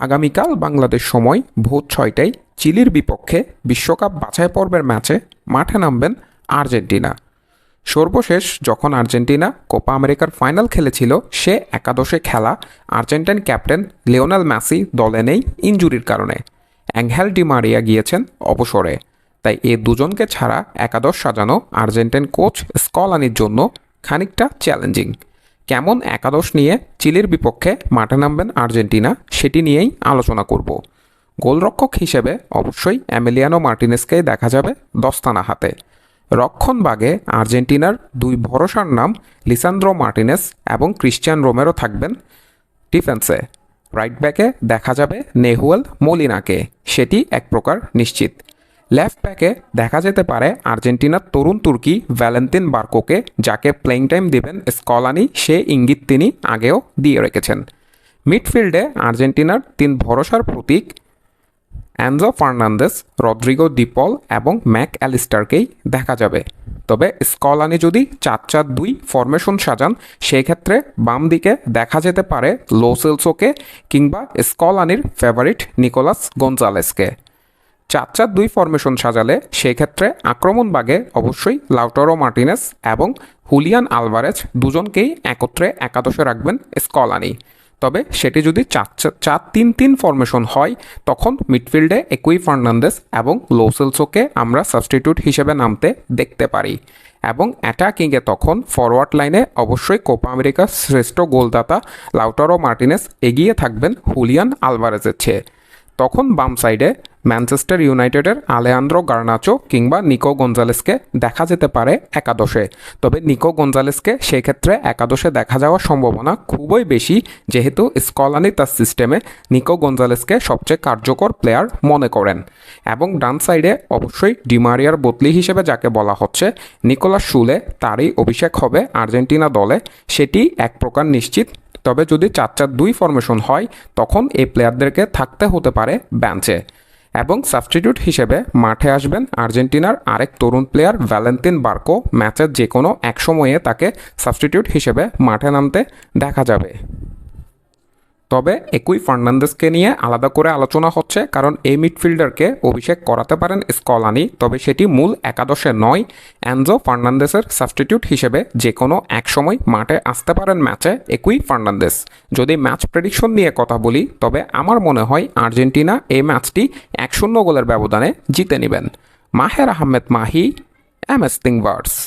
আগামীকাল বাংলাদেশ সময় ভোর ৬টায় চিলির বিপক্ষে বিশ্বকাপ বাছাই পর্বের ম্যাচে মাঠে নামবেন আর্জেন্টিনা। সর্বশেষ যখন আর্জেন্টিনা কোপা আমেরিকার ফাইনাল খেলেছিল, সে একাদশে খেলা আর্জেন্টাইন ক্যাপ্টেন লিওনেল মেসি দলে নেই ইনজুরির কারণে। অ্যাঙ্গেল ডি মারিয়া গিয়েছেন অবসরে। তাই এ দুজনকে ছাড়া একাদশ সাজানো আর্জেন্টাইন কোচ স্কলানির জন্য খানিকটা চ্যালেঞ্জিং। কেমন একাদশ নিয়ে চিলির বিপক্ষে মাঠে নামবেন আর্জেন্টিনা, সেটি নিয়েই আলোচনা করব। গোলরক্ষক হিসেবে অবশ্যই এমিলিয়ানো মার্টিনেসকেই দেখা যাবে দস্তানা হাতে। রক্ষণভাগে আর্জেন্টিনার দুই ভরসার নাম লিসান্দ্রো মার্টিনেস এবং ক্রিশ্চিয়ান রোমেরো থাকবেন ডিফেন্সে। রাইট ব্যাকে দেখা যাবে নেহুয়েল মোলিনাকে, সেটি এক প্রকার নিশ্চিত। লেফট ব্যাকে দেখা যেতে পারে আর্জেন্টিনার তরুণ তুর্কি ভ্যালেন্তিন বার্কোকে, যাকে প্লেইং টাইম দেবেন স্কলানি, সে ইঙ্গিত তিনি আগেও দিয়ে রেখেছেন। মিডফিল্ডে আর্জেন্টিনার তিন ভরসার প্রতীক অ্যানজো ফার্নান্দেস, রদ্রিগো দি পল এবং ম্যাক অ্যালিস্টারকেই দেখা যাবে। তবে স্কলানি যদি ৪-৪-২ ফরমেশন সাজান, সেক্ষেত্রে বাম দিকে দেখা যেতে পারে লো সেলসোকে কিংবা স্কলানির ফেভারিট নিকোলাস গঞ্জালেসকে। ৪-৪-২ ফরমেশন সাজালে সেক্ষেত্রে আক্রমণভাগে অবশ্যই লাউটারো মার্টিনেস এবং হুলিয়ান আলভারেজ দুজনকেই একত্রে একাদশে রাখবেন স্কলানি। তবে সেটি যদি ৪-৪-৩-৩ ফরমেশন হয়, তখন মিডফিল্ডে একুই ফার্নান্দেস এবং লো সেলসোকে আমরা সাবস্টিটিউট হিসেবে নামতে দেখতে পারি। এবং অ্যাটাকিংয়ে তখন ফরওয়ার্ড লাইনে অবশ্যই কোপা আমেরিকার শ্রেষ্ঠ গোলদাতা লাউটারো মার্টিনেস এগিয়ে থাকবেন হুলিয়ান আলভারেজের চেয়ে। তখন বাম সাইডে ম্যানচেস্টার ইউনাইটেডের আলেয়ান্দ্রো গার্নাচো কিংবা নিকো গঞ্জালেসকে দেখা যেতে পারে একাদশে। তবে নিকো গঞ্জালেসকে সেক্ষেত্রে একাদশে দেখা যাওয়ার সম্ভাবনা খুবই বেশি, যেহেতু স্কলানি তার সিস্টেমে নিকো গঞ্জালেসকে সবচেয়ে কার্যকর প্লেয়ার মনে করেন। এবং ডান সাইডে অবশ্যই ডিমারিয়ার বদলি হিসেবে যাকে বলা হচ্ছে নিকোলাস শুলে, তারই অভিষেক হবে আর্জেন্টিনা দলে, সেটি এক প্রকার নিশ্চিত। তবে যদি ৪-৪-২ ফরমেশন হয়, তখন এই প্লেয়ারদেরকে থাকতে হতে পারে বেঞ্চে। এবং সাবস্টিটিউট হিসেবে মাঠে আসবেন আর্জেন্টিনার আরেক তরুণ প্লেয়ার ভ্যালেন্তিন বার্কো। ম্যাচের যে কোনো এক সময়ে তাকে সাবস্টিটিউট হিসেবে মাঠে নামতে দেখা যাবে। তবে একুই ফার্নান্দেসকে নিয়ে আলাদা করে আলোচনা হচ্ছে, কারণ এই মিডফিল্ডারকে অভিষেক করাতে পারেন স্কলানি, তবে সেটি মূল একাদশে নয়। অ্যানজো ফার্নান্দেসের সাবস্টিটিউট হিসেবে যে কোনো এক সময় মাঠে আসতে পারেন ম্যাচে একুই ফার্নান্দেস। যদি ম্যাচ প্রেডিকশন নিয়ে কথা বলি, তবে আমার মনে হয় আর্জেন্টিনা এই ম্যাচটি ১-০ গোলের ব্যবধানে জিতে নেবেন। মাহের আহমেদ মাহি, MS থিংওয়ার্ডস।